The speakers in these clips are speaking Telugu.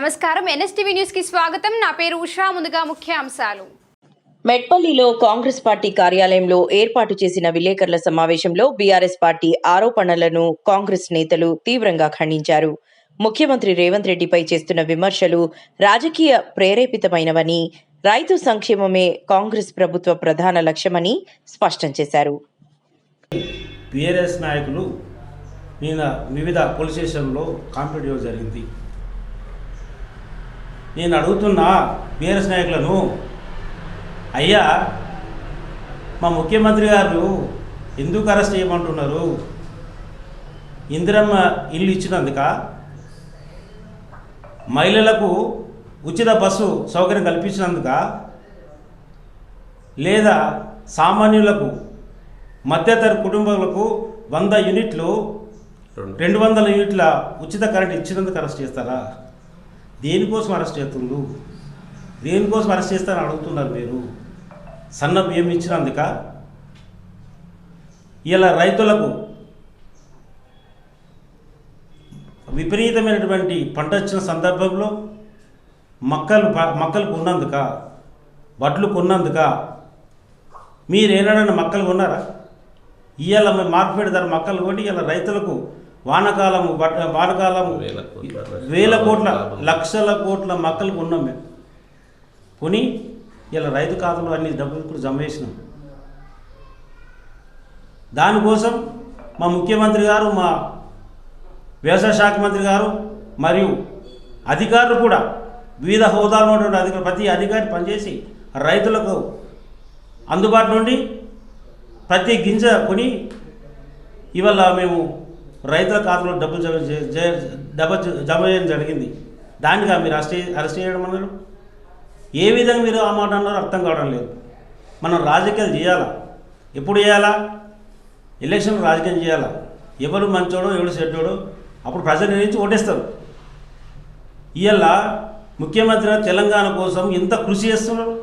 నమస్కారం ఎన్ఎస్టీవీ న్యూస్ కి స్వాగతం. నా పేరు ఉషా. ముందుగా ముఖ్యాంశాలు. మెట్పల్లిలో కాంగ్రెస్ పార్టీ కార్యాలయంలో ఏర్పాటు చేసిన విలేకరుల సమావేశంలో బీఆర్ఎస్ పార్టీ ఆరోపణలను కాంగ్రెస్ నేతలు తీవ్రంగా ఖండించారు. ముఖ్యమంత్రి రేవంత్ రెడ్డిపై చేస్తున్న విమర్శలు రాజకీయ ప్రేరేపితమైనవని, రైతు సంక్షేమమే కాంగ్రెస్ ప్రభుత్వ ప్రధాన లక్ష్యమని స్పష్టం చేశారు. బీఆర్ఎస్ నాయకులు నిన్న వివిధ పోలీస్ స్టేషన్లో కాంపిటేటివ్ జరిగింది. నేను అడుగుతున్న బీఆర్ఎస్ నాయకులను, అయ్యా మా ముఖ్యమంత్రి గారు ఎందుకు అరెస్ట్ చేయమంటున్నారు? ఇందిరమ్మ ఇల్లు ఇచ్చినందుక, మహిళలకు ఉచిత బస్సు సౌకర్యం కల్పించినందుక, లేదా సామాన్యులకు మధ్యతరగతి కుటుంబాలకు 100 యూనిట్లు 200 యూనిట్ల ఉచిత కరెంట్ ఇచ్చినందుకు అరెస్ట్ చేస్తారా? దేనికోసం అరెస్ట్ చేస్తుండ్రు? దేనికోసం అరెస్ట్ చేస్తారని అడుగుతున్నారు మీరు. సన్న బియ్యం ఇచ్చినందుక, ఇలా రైతులకు విపరీతమైనటువంటి పంట వచ్చిన సందర్భంలో మక్కలు కొన్నందుక, వడ్లు కొన్నందుక మీరు ఏనాడైనా మక్కలు కొన్నారా? ఇవాళ మార్కెట్ ధర మక్కలు కొని ఇలా రైతులకు వానకాలము వేల కోట్ల లక్షల కోట్ల మక్కలు కొన్నాం మేము. కొని ఇలా రైతు ఖాతాలో అన్ని డబ్బులు కూడా జమ చేసినాం. దానికోసం మా ముఖ్యమంత్రి గారు, మా వ్యవసాయ శాఖ మంత్రి గారు మరియు అధికారులు కూడా వివిధ హోదాలో ఉన్నటువంటి అధికారులు, ప్రతి అధికారి పనిచేసి రైతులకు అందుబాటులో నుండి ప్రతి గింజ కొని ఇవాళ మేము రైతుల ఖాతాలో డబ్బులు జమ చేయడం జరిగింది. దానిగా మీరు అరెస్ట్ చేయడం అన్నారు. ఏ విధంగా మీరు ఆ మాట అన్నారో అర్థం కావడం లేదు. మనం రాజకీయాలు చేయాలా? ఎప్పుడు చేయాలా? ఎలక్షన్ రాజకీయం చేయాలా? ఎవరు మంచోడో ఎవడు చెడ్డోడో అప్పుడు ప్రజలు నిర్ణయించి ఓటేస్తారు. ఇవాళ ముఖ్యమంత్రి తెలంగాణ కోసం ఎంత కృషి చేస్తున్నాడు.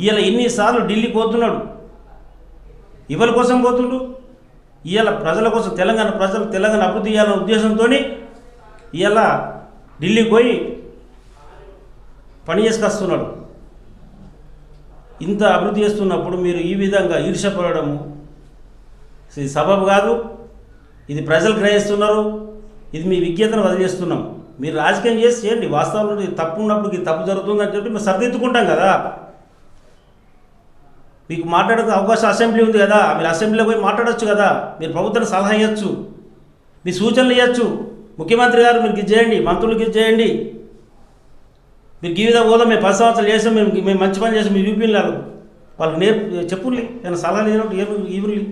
ఇవాళ ఎన్నిసార్లు ఢిల్లీ పోతున్నాడు. ఎవరి కోసం పోతుండు? ఇవాళ ప్రజల కోసం, తెలంగాణ అభివృద్ధి చేయాలనే ఉద్దేశంతో ఇవాళ ఢిల్లీకి పోయి పని చేసుకొస్తున్నాడు. ఇంత అభివృద్ధి చేస్తున్నప్పుడు మీరు ఈ విధంగా ఈర్ష్యపడము ఇది సబబు కాదు. ఇది ప్రజలు గ్రహిస్తున్నారు. ఇది మీ విజ్ఞతను వదిలేస్తున్నాం. మీరు రాజకీయం చేయండి. వాస్తవంలో తప్పు ఉన్నప్పుడు ఇది తప్పు జరుగుతుందని చెప్పి మేము సరిదిద్దుకుంటాం కదా. మీకు మాట్లాడే అవకాశం అసెంబ్లీ ఉంది కదా, మీరు అసెంబ్లీలో పోయి మాట్లాడచ్చు కదా. మీరు ప్రభుత్వానికి సలహా ఇవ్వచ్చు, మీ సూచనలు ఇవ్వచ్చు. ముఖ్యమంత్రి గారు మీరు ఇది చేయండి, మంత్రులకు ఇది చేయండి, మీరు జీవిత హోదా మేము 10 సంవత్సరాలు చేసాం, మేము మంచి పని చేసాం, మీ యూపీలో వాళ్ళకి చెప్పుర్లి ఏమైనా సలహాలు ఇవ్వడం ఇవ్వరు.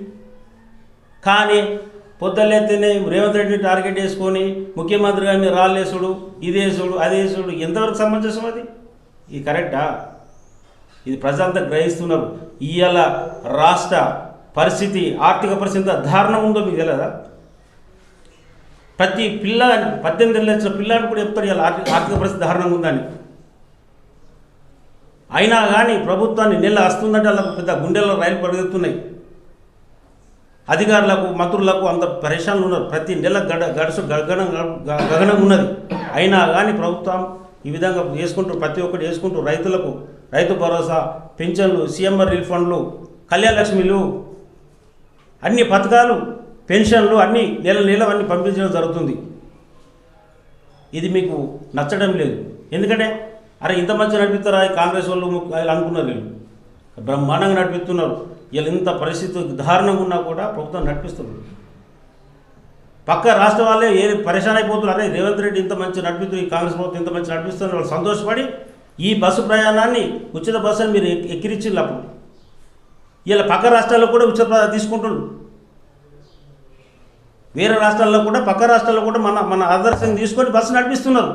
కానీ పొద్దులేస్తేనే రేవంత్ రెడ్డిని టార్గెట్ చేసుకొని ముఖ్యమంత్రి గారిని రాళ్ళేసుడు, ఇదేసుడు, అదేసుడు ఎంతవరకు సమంజసం? అది ఇది కరెక్టా? ఇది ప్రజలంతా గ్రహిస్తున్నారు. ఇవాళ రాష్ట్ర పరిస్థితి, ఆర్థిక పరిస్థితి దారుణం ఉందో మీకు తెలియదా? ప్రతి 18 ఏళ్ళ వచ్చిన పిల్లాడు కూడా చెప్తారు ఇలా ఆర్థిక పరిస్థితి దారుణంగా ఉందని. అయినా కానీ ప్రభుత్వాన్ని నెల వస్తుందంటే వాళ్ళకు పెద్ద గుండెల్లో రైలు పరిగెత్తున్నాయి. అధికారులకు, మంత్రులకు అంత పరేషాన్లు ఉన్నారు. ప్రతి నెల గగనం ఉన్నది. అయినా కానీ ప్రభుత్వం ఈ విధంగా చేసుకుంటూ, ప్రతి ఒక్కటి చేసుకుంటూ రైతులకు రైతు భరోసా, పింఛన్లు, సీఎంఆర్ రిలీఫ్ ఫండ్లు, కళ్యాణ లక్ష్మిలు, అన్ని పథకాలు, పెన్షన్లు అన్నీ నెల అన్నీ పంపించడం జరుగుతుంది. ఇది మీకు నచ్చడం లేదు. ఎందుకంటే అరే ఇంత మంచి నడిపిస్తారా కాంగ్రెస్ వాళ్ళు అనుకున్నారు. వీళ్ళు బ్రహ్మాండంగా నడిపిస్తున్నారు. వీళ్ళు ఇంత పరిస్థితి దారుణంగా ఉన్నా కూడా ప్రభుత్వం నడిపిస్తున్నారు. పక్క రాష్ట్ర వాళ్ళే పరేషాన్ అయిపోతున్నారు. అరే రేవంత్ రెడ్డి ఇంత మంచి నడిపిస్తుంది, ఈ కాంగ్రెస్ ప్రభుత్వం ఇంత మంచి నడిపిస్తున్నారు. వాళ్ళు సంతోషపడి ఈ బస్సు ప్రయాణాన్ని, ఉచిత బస్సుని మీరు ఎక్కిరించారు. అప్పుడు ఇలా పక్క రాష్ట్రాల్లో కూడా ఉచిత తీసుకుంటున్నారు. వేరే రాష్ట్రాల్లో కూడా, పక్క రాష్ట్రాల్లో కూడా మన ఆదర్శంగా తీసుకొని బస్సు నడిపిస్తున్నారు.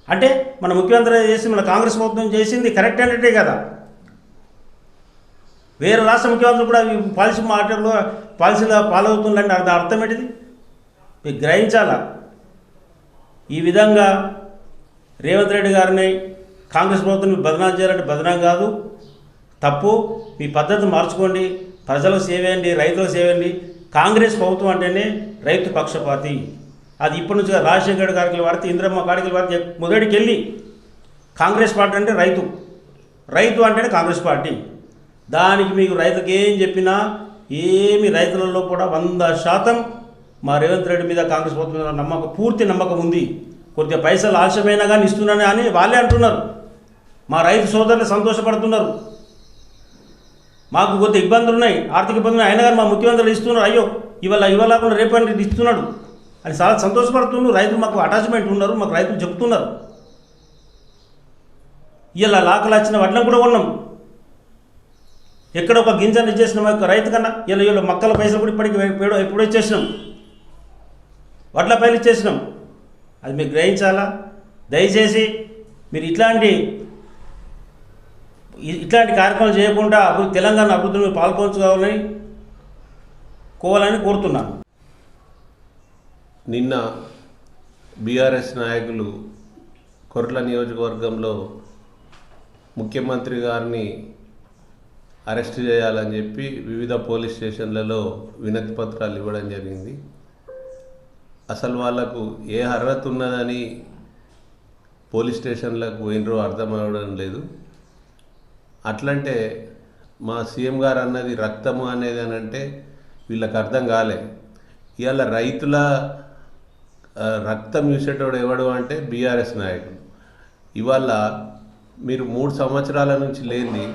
అంటే మన ముఖ్యమంత్రి చేసి, మన కాంగ్రెస్ ప్రభుత్వం చేసింది కరెక్ట్ అనేటే కదా. వేరే రాష్ట్ర ముఖ్యమంత్రులు కూడా ఈ పాలసీలో ఫాలో అవుతుందంటే అర్థం ఏంటిది? మీరు గ్రహించాలా. ఈ విధంగా రేవంత్ రెడ్డి గారిని, కాంగ్రెస్ ప్రభుత్వం బదనాం చేయాలంటే బదనాం కాదు, తప్పు. మీ పద్ధతి మార్చుకోండి. ప్రజలకు సేవేయండి, రైతులకు సేవేయండి. కాంగ్రెస్ ప్రభుత్వం అంటేనే రైతు పక్షపాతి. అది ఇప్పటి నుంచి రాజశేఖర్ గారికి పడితే ఇందిరమ్మ కాడికి పడితే మొదటికి వెళ్ళి కాంగ్రెస్ పార్టీ అంటే రైతు అంటేనే కాంగ్రెస్ పార్టీ. దానికి మీకు రైతుకి ఏం చెప్పినా ఏమి రైతులలో కూడా 100% మా రేవంత్ రెడ్డి మీద కాంగ్రెస్ ప్రభుత్వం మీద పూర్తి నమ్మకం ఉంది. కొద్దిగా పైసలు ఆలస్యమైనా కానీ ఇస్తున్నాను అని వాళ్ళే అంటున్నారు. మా రైతు సోదరులు సంతోషపడుతున్నారు. మాకు కొద్ది ఇబ్బందులు ఉన్నాయి, ఆర్థిక ఇబ్బందులు అయినా కానీ మా ముఖ్యమంత్రులు ఇస్తున్నారు. అయ్యో ఇవాళ కూడా రేపటి ఇస్తున్నాడు అని చాలా సంతోషపడుతున్నారు. రైతులు మాకు అటాచ్మెంట్ ఉన్నారు, మాకు రైతులు చెప్తున్నారు. ఇలా లాకలు వచ్చిన వడ్లను కూడా ఉన్నాం. ఎక్కడ ఒక గింజను ఇచ్చేసిన రైతు కన్నా ఇలా మొక్కల పైసలు కూడా ఇప్పటికి ఎప్పుడో ఇచ్చేసినాం, వడ్ల పైలు ఇచ్చేసినాం. అది మీరు గ్రహించాలా. దయచేసి మీరు ఇట్లాంటి కార్యక్రమాలు చేయకుండా తెలంగాణ అభివృద్ధిని పాల్పంచుకోవాలని కోరుతున్నాను. నిన్న బీఆర్ఎస్ నాయకులు కొర్ల నియోజకవర్గంలో ముఖ్యమంత్రి గారిని అరెస్ట్ చేయాలని చెప్పి వివిధ పోలీస్ స్టేషన్లలో వినతి పత్రాలు ఇవ్వడం జరిగింది. అసలు వాళ్లకు ఏ అర్హత ఉన్నదని పోలీస్ స్టేషన్లకు పోయినరో అర్థం అవ్వడం లేదు. అట్లంటే మా సీఎం గారు అన్నది రక్తము అనేది అని అంటే వీళ్ళకి అర్థం కాలే. ఇవాళ రైతుల రక్తం చూసేటోడు ఎవడు అంటే బీఆర్ఎస్ నాయకుడు. ఇవాళ మీరు 3 సంవత్సరాల నుంచి లేని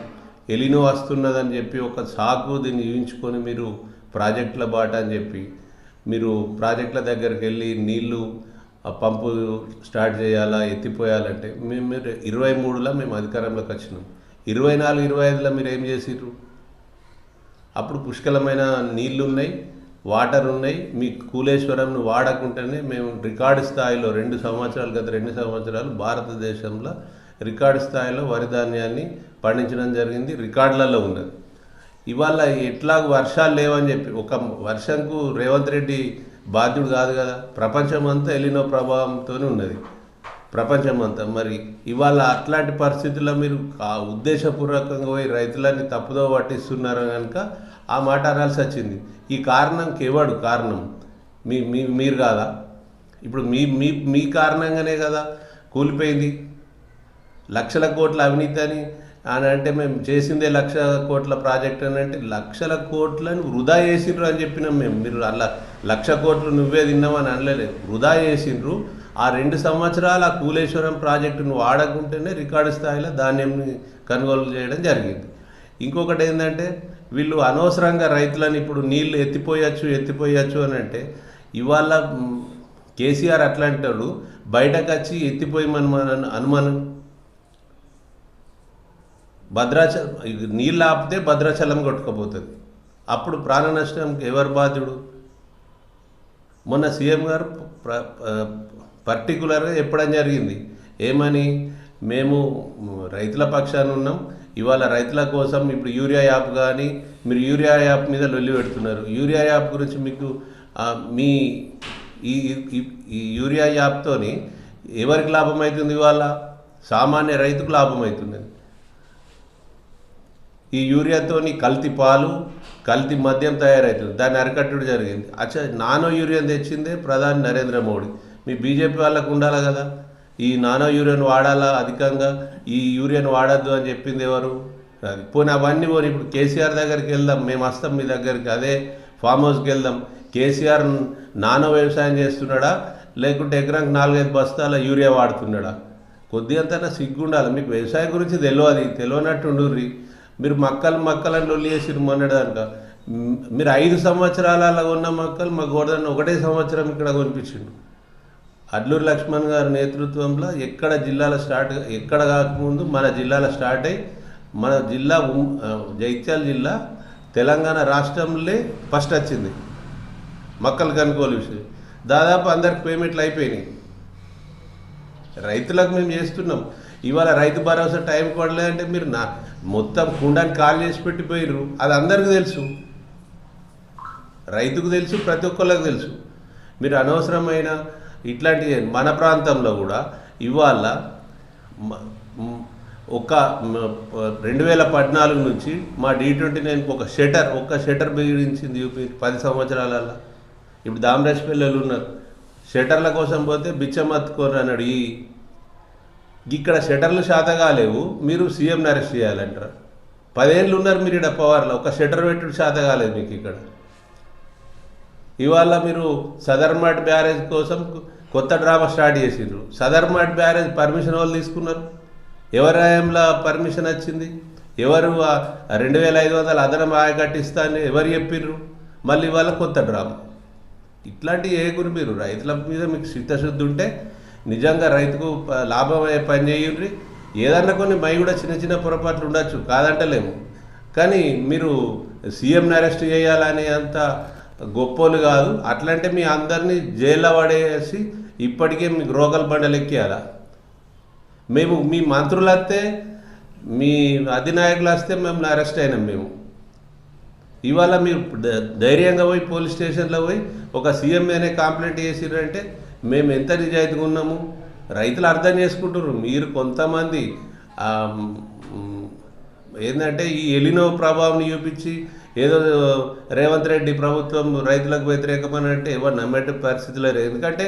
ఎలినో వస్తున్నదని చెప్పి ఒక సాకు దీన్ని ఊహించుకొని మీరు ప్రాజెక్టుల బాట అని చెప్పి మీరు ప్రాజెక్టుల దగ్గరికి వెళ్ళి నీళ్లు పంపు స్టార్ట్ చేయాలా, ఎత్తిపోయాలంటే మీరు 23లో మేము అధికారంలోకి వచ్చినాం. 24, 25లో మీరు ఏం చేసిర్రు? అప్పుడు పుష్కలమైన నీళ్లు ఉన్నాయి, వాటర్ ఉన్నాయి. మీ కూలేశ్వరంను వాడకుంటేనే మేము రికార్డు స్థాయిలో 2 సంవత్సరాలు గత 2 సంవత్సరాలు భారతదేశంలో రికార్డు స్థాయిలో వరి ధాన్యాన్ని పండించడం జరిగింది, రికార్డులలో ఉన్నది. ఇవాళ ఎట్లా వర్షాలు లేవని చెప్పి ఒక వర్షంకు రేవంత్ రెడ్డి బాధ్యుడు కాదు కదా. ప్రపంచమంతా ఎలినో ప్రభావంతో ఉన్నది ప్రపంచమంతా. మరి ఇవాళ అట్లాంటి పరిస్థితుల్లో మీరు ఉద్దేశపూర్వకంగా పోయి రైతులని తప్పుదో పట్టిస్తున్నారు కనుక ఆ మాట అనాల్సి వచ్చింది. ఈ కారణంకి ఎవడు కారణం? మీరు కాదా? ఇప్పుడు మీ కారణంగానే కదా కూలిపోయింది. లక్షల కోట్ల అవినీతి అని అంటే మేము చేసిందే 1,00,000 కోట్ల ప్రాజెక్ట్ అని అంటే 1,00,000 కోట్లను వృధా చేసిండ్రు అని చెప్పినాం మేము. మీరు అలా 1,00,000 కోట్లు నువ్వే తిన్నామని అనలేదు, వృధా చేసిండ్రు. ఆ 2 సంవత్సరాలు ఆ కూలేశ్వరం ప్రాజెక్టును వాడకుంటేనే రికార్డు స్థాయిలో ధాన్యంని కొనుగోలు చేయడం జరిగింది. ఇంకొకటి ఏంటంటే వీళ్ళు అనవసరంగా రైతులను ఇప్పుడు నీళ్లు ఎత్తిపోయచ్చు అని అంటే ఇవాళ కేసీఆర్ అట్లాంటి వాళ్ళు బయటకు వచ్చి ఎత్తిపోయమని అనుమానం. భద్రాచలం నీళ్ళు ఆపితే భద్రాచలం కొట్టుకుపోతుంది. అప్పుడు ప్రాణ నష్టంకి ఎవరు బాధ్యుడు? మొన్న సీఎం గారు పర్టికులర్గా చెప్పడం జరిగింది. ఏమని? మేము రైతుల పక్షాన ఉన్నాం, ఇవాళ రైతుల కోసం ఇప్పుడు యూరియా యాప్ కానీ మీరు యూరియా యాప్ మీద లొల్లి పెడుతున్నారు. యూరియా యాప్ గురించి మీకు మీ ఈ యూరియా యాప్తోని ఎవరికి లాభం అవుతుంది? ఇవాళ సామాన్య రైతుకు లాభం అవుతుంది. ఈ యూరియాతోని కల్తీ పాలు, కల్తీ మద్యం తయారవుతుంది, దాన్ని అరికట్టడం జరిగింది. నానో యూరియా తెచ్చిందే ప్రధాని నరేంద్ర మోడీ. మీ బీజేపీ వాళ్ళకు ఉండాలి కదా, ఈ నానో యూరియాను వాడాలా అధికంగా, ఈ యూరియాను వాడద్దు అని చెప్పింది ఎవరు? అది పోనీ అవన్నీ పోనీ ఇప్పుడు కేసీఆర్ దగ్గరికి వెళ్దాం, మేము వస్తాం మీ దగ్గరికి, అదే ఫామ్ హౌస్కి వెళ్దాం. కేసీఆర్ నానో వ్యవసాయం చేస్తున్నాడా లేకుంటే ఎకరానికి 4-5 బస్తాల యూరియా వాడుతున్నాడా? కొద్దిగంతైనా సిగ్గుండాలి. మీకు వ్యవసాయం గురించి తెలియనట్టు ఉండుర్రి. మీరు మక్కలని లొల్లి చేసిరు మొన్నటిదాక. మీరు 5 సంవత్సరాల ఉన్న మక్కలు మా గోడదాన్ని 1 సంవత్సరం ఇక్కడ కొనిపించిండు. అడ్లూరు లక్ష్మణ్ గారి నేతృత్వంలో ఎక్కడ కాకముందు మన జిల్లాలో స్టార్ట్ అయ్యి మన జిల్లా జైత్యాల జిల్లా తెలంగాణ రాష్ట్రంలో ఫస్ట్ వచ్చింది మక్కలు కొనుగోలు విషయం. దాదాపు అందరికి పేమెంట్లు అయిపోయినాయి. రైతులకు మేము చేస్తున్నాం. ఇవాళ రైతు భరోసా టైం కొడలేదంటే మీరు మొత్తం కుండాన్ని కాల్ చేసి పెట్టిపోయిర్రు. అది అందరికీ తెలుసు, రైతుకు తెలుసు, ప్రతి ఒక్కళ్ళకి తెలుసు. మీరు అనవసరమైన ఇట్లాంటి మన ప్రాంతంలో కూడా ఇవాళ ఒక 2014 నుంచి మా D29 ఒక్క షటర్ బిగించింది 10 సంవత్సరాలలో. ఇప్పుడు దామరాజపల్లిలో ఉన్నారు, షటర్ల కోసం పోతే బిచ్చమత్తుకోరు అన్నాడు. ఇక్కడ షటర్లు శాత కాలేవు, మీరు సీఎంని అరెస్ట్ చేయాలంటారు. 10 ఏళ్ళు ఉన్నారు మీరు ఇక్కడ పవర్లో, ఒక షటర్ పెట్టుడు శాత కాలేదు మీకు ఇక్కడ. ఇవాళ మీరు సదర్మట్ బ్యారేజ్ కోసం కొత్త డ్రామా స్టార్ట్ చేసిండ్రు. సదర్మట్ బ్యారేజ్ పర్మిషన్ వాళ్ళు తీసుకున్నారు, ఎవరి హయాంలో పర్మిషన్ వచ్చింది? ఎవరు 2500 అదనం ఆయకట్టిస్తా అని ఎవరు చెప్పిండ్రు? మళ్ళీ ఇవాళ కొత్త డ్రామా. ఇట్లాంటివి ఏగురు మీరు రైతుల మీద మీకు చిత్తశుద్ధి ఉంటే నిజంగా రైతుకు లాభమయ్యే పని చేయండి. ఏదన్నా కొన్ని మై కూడా చిన్న చిన్న పొరపాట్లు ఉండొచ్చు, కాదంటలేము. కానీ మీరు సీఎంని అరెస్ట్ చేయాలని అంత గొప్పోలు కాదు. అట్లంటే మీ అందరినీ జైల్లో పడేసి ఇప్పటికే మీకు రోకల్ బండలు ఎక్కేయాలా? మేము మీ మంత్రులు వస్తే, మీ అధినాయకులు వస్తే మేము అరెస్ట్ అయినాం. మేము ఇవాళ మీరు ధైర్యంగా పోయి పోలీస్ స్టేషన్లో పోయి ఒక సీఎం అనే కంప్లైంట్ చేసిరంటే మేము ఎంత నిజాయితీగా ఉన్నాము రైతులు అర్థం చేసుకుంటున్నారు. మీరు కొంతమంది ఏంటంటే ఈ ఎలినో ప్రభావం చూపించి ఏదో రేవంత్ రెడ్డి ప్రభుత్వం రైతులకు వ్యతిరేకమని అంటే ఎవరు నమ్మేట పరిస్థితి లేదు. ఎందుకంటే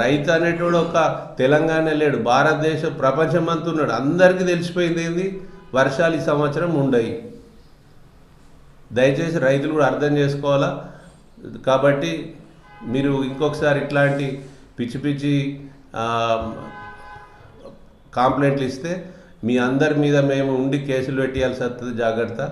రైతు అనేటోడు ఒక తెలంగాణ లేడు, భారతదేశం ప్రపంచం అంతా ఉన్నాడు. అందరికీ తెలిసిపోయింది ఏంది, వర్షాలు ఈ సంవత్సరం ఉండయి. దయచేసి రైతులు కూడా అర్థం చేసుకోవాలా. కాబట్టి మీరు ఇంకొకసారి ఇట్లాంటి పిచ్చి పిచ్చి కంప్లైంట్లు ఇస్తే మీ అందరి మీద మేము ఉండి కేసులు పెట్టేయాల్సి వస్తుంది. జాగ్రత్త.